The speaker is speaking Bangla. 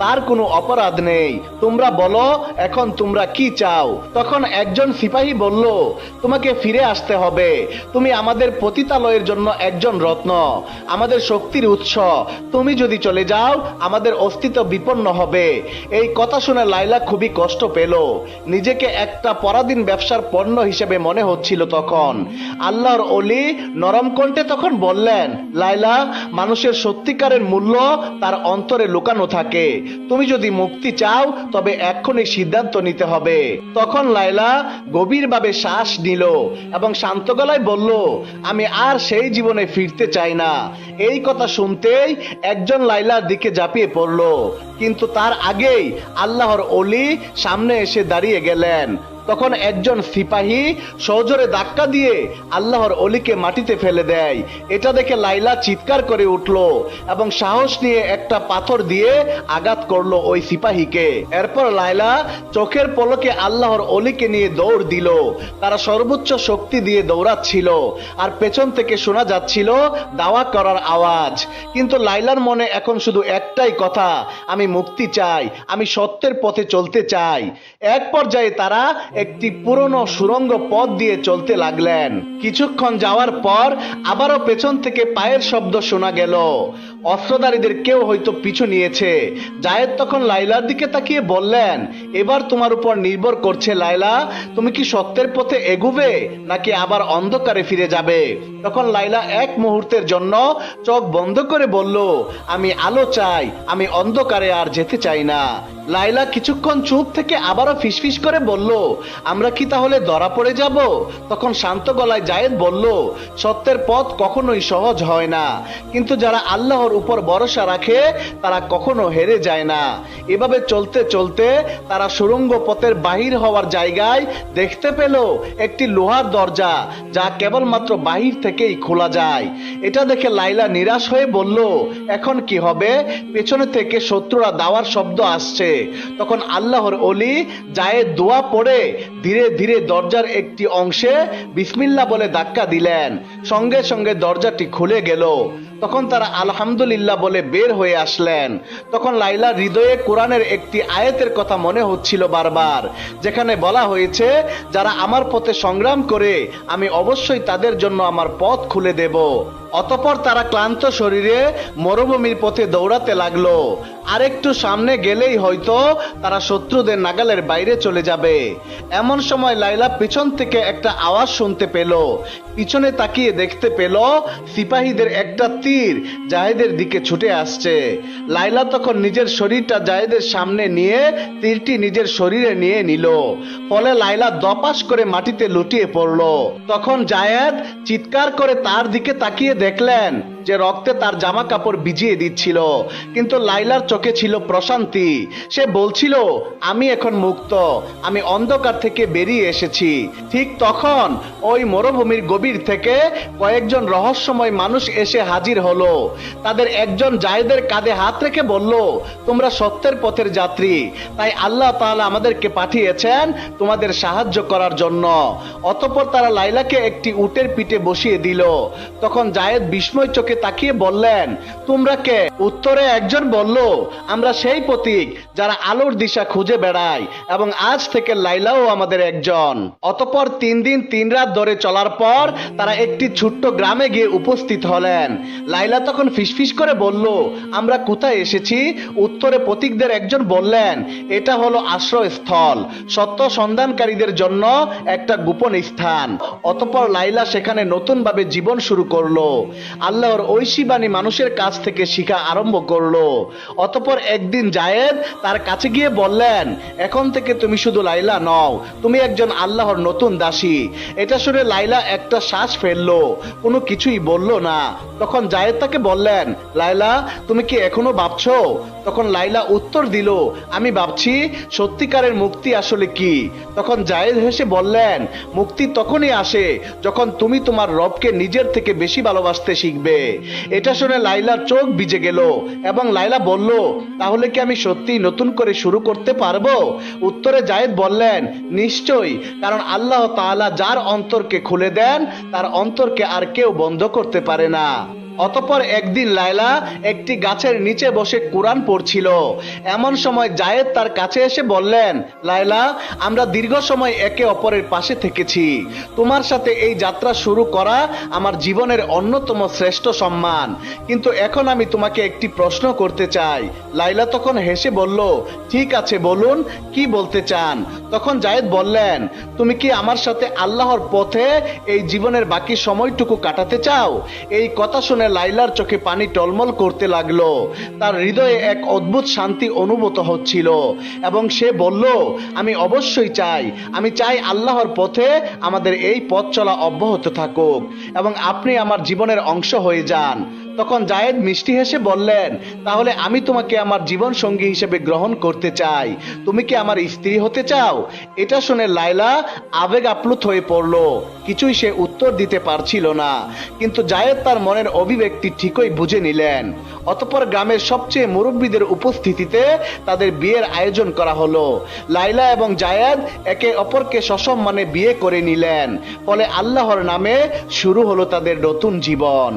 তার কোনো অপরাধ নেই। তোমরা বলো এখন তোমরা কি চাও? তখন একজন সিপাহী বলল, তোমাকে ফিরে আসতে হবে। তুমি আমাদের পতিতালয়ের জন্য একজন রত্ন, আমাদের শক্তির উৎস। তুমি যদি চলে যাও আমাদের অস্তিত্ব বিপন্ন হবে। এই কথা শুনে লাইলা খুবই কষ্ট পেল। নিজেকে একটা পরাধীন ব্যবসার পণ্য হিসেবে মনে হচ্ছিল তখন। আল্লাহর অলি নরম কণ্ঠে তখন বললেন, লাইলা, মানুষের সত্যিকারের মূল্য তার অন্তরে লুকানো থাকে। তুমি যদি মুক্তি চাও তবে এক্ষুনি সিদ্ধান্ত নিতে হবে। তখন লাইলা গভীরভাবে শ্বাস নিল এবং শান্ত গলায় বলল, আমি আর সেই জীবনে ফিরতে চাই না। এই কথা শুনতেই একজন লাইলার দিকে ঝাঁপিয়ে পড়ল, কিন্তু তার আগেই আল্লাহর অলি সামনে এসে দাঁড়িয়ে গেলেন। তখন একজন সিপাহী সজোরে ধাক্কা দিয়ে আল্লাহর অলিকে মাটিতে ফেলে দেয়। এটা দেখে লাইলা চিৎকার করে উঠল এবং সাহস নিয়ে একটা পাথর দিয়ে আঘাত করলো ওই সিপাহীকে। এরপর লাইলা চোখের পলকে আল্লাহর অলিকে নিয়ে দৌড় দিল। তারা সর্বোচ্চ শক্তি দিয়ে দৌড়াচ্ছিল আর পেছন থেকে শোনা যাচ্ছিল দাওয়া করার আওয়াজ। কিন্তু লাইলার মনে এখন শুধু একটাই কথা, আমি মুক্তি চাই, আমি সত্যের পথে চলতে চাই। এক পর্যায়ে তারা একটি পুরনো সুড়ঙ্গ পথ দিয়ে চলতে লাগলেন। কিছুক্ষণ যাওয়ার পর আবারও পেছন থেকে পায়ের শব্দ শোনা গেল। অস্ত্রধারীদের কেউ হয়তো পিছু নিয়েছে। জায়েদ তখন লাইলার দিকে তাকিয়ে বললেন, এবার তোমার উপর নির্ভর করছে লাইলা, তুমি কি সত্যের পথে এগুবে নাকি আবার অন্ধকারে ফিরে যাবে? তখন লাইলা এক মুহূর্তের জন্য চোখ বন্ধ করে বলল, আমি আলো চাই, আমি অন্ধকারে আর যেতে চাই না। লাইলা কিছুক্ষণ চুপ থেকে আবারও ফিসফিস করে বলল, আমরা কি তাহলে ধরা পড়ে যাব? তখন শান্ত গলায় জায়েদ বলল, সত্যের পথ কখনোই সহজ হয় না, কিন্তু যারা আল্লাহর উপর ভরসা রাখে তারা কখনো হেরে যায় না। এভাবে চলতে চলতে তারা সুড়ঙ্গ পথের বাহির হওয়ার জায়গায় দেখতে পেল একটি লোহার দরজা, যা কেবলমাত্র বাহির থেকেই খোলা যায়। এটা দেখে লাইলা নিরাশ হয়ে বলল, এখন কি হবে? পেছনে থেকে শত্রুরা দাওয়ার শব্দ আসছে। তখন আল্লাহর অলি জায়েদ দোয়া পড়ে ধীরে ধীরে দরজার একটি অংশে বিসমিল্লাহ বলে ধাক্কা দিলেন। সঙ্গে সঙ্গে দরজাটি খুলে গেল। তখন তারা আলহামদুলিল্লাহ বলে বের হয়ে আসলেন। তখন লাইলা হৃদয়ে কোরআনের একটি আয়াতের কথা মনে হচ্ছিল বারবার, যেখানে বলা হয়েছে, যারা আমার পথে সংগ্রাম করে আমি অবশ্যই তাদের জন্য আমার পথ খুলে দেব। অতঃপর তারা ক্লান্ত শরীরে মরুভূমির পথে দৌড়াতে লাগলো। আরেকটু সামনে গেলেই হয়তো তারা শত্রুদের নাগালের বাইরে চলে যাবে। এমন সময় লাইলা পিছন থেকে একটা আওয়াজ শুনতে পেল। পিছনে তাকিয়ে দেখতে পেল সিপাহীদের একটা তীর জায়েদের দিকে ছুটে আসছে। লাইলা তখন নিজের শরীরটা জায়েদের সামনে নিয়ে তীরটি নিজের শরীরে নিয়ে নিল। ফলে লাইলা দপাস করে মাটিতে লুটিয়ে পড়ল। তখন জায়েদ চিৎকার করে তার দিকে তাকিয়ে দেখলেন যে রক্তে তার জামা কাপড় ভিজিয়ে দিচ্ছিল, কিন্তু লাইলার চোখে ছিল প্রশান্তি। সে বলছিল, আমি এখন মুক্ত, আমি অন্ধকার থেকে বেরিয়ে এসেছি। ঠিক তখন ওই মরুভূমির গভীর থেকে কয়েকজন রহস্যময় মানুষ এসে হাজির হলো। তাদের একজন জায়েদের কাঁধে হাত রেখে বলল, তোমরা সত্যের পথের যাত্রী, তাই আল্লাহ তাআলা আমাদেরকে পাঠিয়েছেন তোমাদের সাহায্য করার জন্য। অতঃপর তারা লাইলাকে একটি উটের পিঠে বসিয়ে দিল। তখন জায়েদ বিস্ময় চোখে তাকিয়ে বললেন, তোমরা কে? উত্তরে একজন বলল, আমরা সেই পথিক যারা আলোর দিশা খুঁজে বেড়ায়, এবং আজ থেকে লাইলাও আমাদের একজন। অতঃপর 3 দিন 3 রাত ধরে চলার পর তারা একটি ছোট্ট গ্রামে গিয়ে উপস্থিত হলেন। লাইলা তখন ফিসফিস করে বলল, আমরা কোথায় এসেছি? উত্তরে পথিকদের একজন বললেন, এটা হলো আশ্রয়স্থল, সত্য সন্ধানকারীদের জন্য একটা গোপন স্থান। অতঃপর লাইলা সেখানে নতুনভাবে জীবন শুরু করলো। আল্লাহর ঐশী বাণী মানুষের কাছ থেকে শিখা আরম্ভ করলো। অতঃপর একদিন জায়েদ তার কাছে গিয়ে বললেন, এখন থেকে তুমি শুধু লাইলা নও, তুমি একজন আল্লাহর নতুন দাসী। এটা শুনে লাইলা একটা শ্বাস ফেললো, কোনো কিছুই বলল না। তখন জায়েদ তাকে বললেন, লাইলা, তুমি কি এখনো ভাবছো? তখন লাইলা উত্তর দিল, আমি ভাবছি সত্যিকারের মুক্তি আসলে কি। তখন জায়েদ হেসে বললেন, মুক্তি তখনই আসে যখন তুমি তোমার রবকে নিজের থেকে বেশি ভালোবাসতে শিখবে। এটা শুনে লাইলার চোখ ভিজে গেল এবং লাইলা বলল, তাহলে কি আমি সত্যি নতুন করে শুরু করতে পারবো? উত্তরে জায়েদ বললেন, নিশ্চয়ই, কারণ আল্লাহ তাআলা যার অন্তরকে খুলে দেন তার অন্তরকে আর কেউ বন্ধ করতে পারে না। অতঃপর একদিন লায়লা একটি গাছের নিচে বসে কোরআন পড়ছিল। এমন সময় জায়েদ তার কাছে এসে বললেন, লায়লা, আমরা দীর্ঘ সময় একে অপরের পাশে থেকেছি। তোমার সাথে এই যাত্রা শুরু করা আমার জীবনের অন্যতম শ্রেষ্ঠ সম্মান, কিন্তু এখন আমি তোমাকে একটি প্রশ্ন করতে চাই। লায়লা তখন হেসে বলল, ঠিক আছে, বলুন, কি বলতে চান? তখন জায়েদ বললেন, তুমি কি আমার সাথে আল্লাহর পথে এই জীবনের বাকি সময়টুকু কাটাতে চাও? এই কথা শুনে লায়লার চোখে পানি টলমল করতে লাগলো। তার হৃদয়ে এক অদ্ভুত শান্তি অনুভূত হচ্ছিল এবং সে বলল, আমি অবশ্যই চাই। আমি চাই আল্লাহর পথে আমাদের এই পথ চলা অব্যাহত থাকুক এবং আপনি আমার জীবনের অংশ হয়ে যান। তখন জায়েদ মিষ্টি হেসে বললেন, তাহলে আমি তোমাকে আমার জীবন সঙ্গী হিসেবে গ্রহণ করতে চাই। তুমি কি আমার স্ত্রী হতে চাও? এটা শুনে লায়লা আবেগ আপ্লুত হয়ে পড়ল। কিছুই সে উত্তর দিতে পারছিল না, কিন্তু জায়েদ তার মনের অভিব্যক্তি ঠিকই বুঝে নিলেন। অতঃপর গ্রামের সবচেয়ে মুরব্বীদের উপস্থিতিতে তাদের বিয়ের আয়োজন করা হলো। লায়লা এবং জায়েদ একে অপরকে সসম্মানে বিয়ে করে নিলেন। ফলে আল্লাহর নামে শুরু হলো তাদের নতুন জীবন।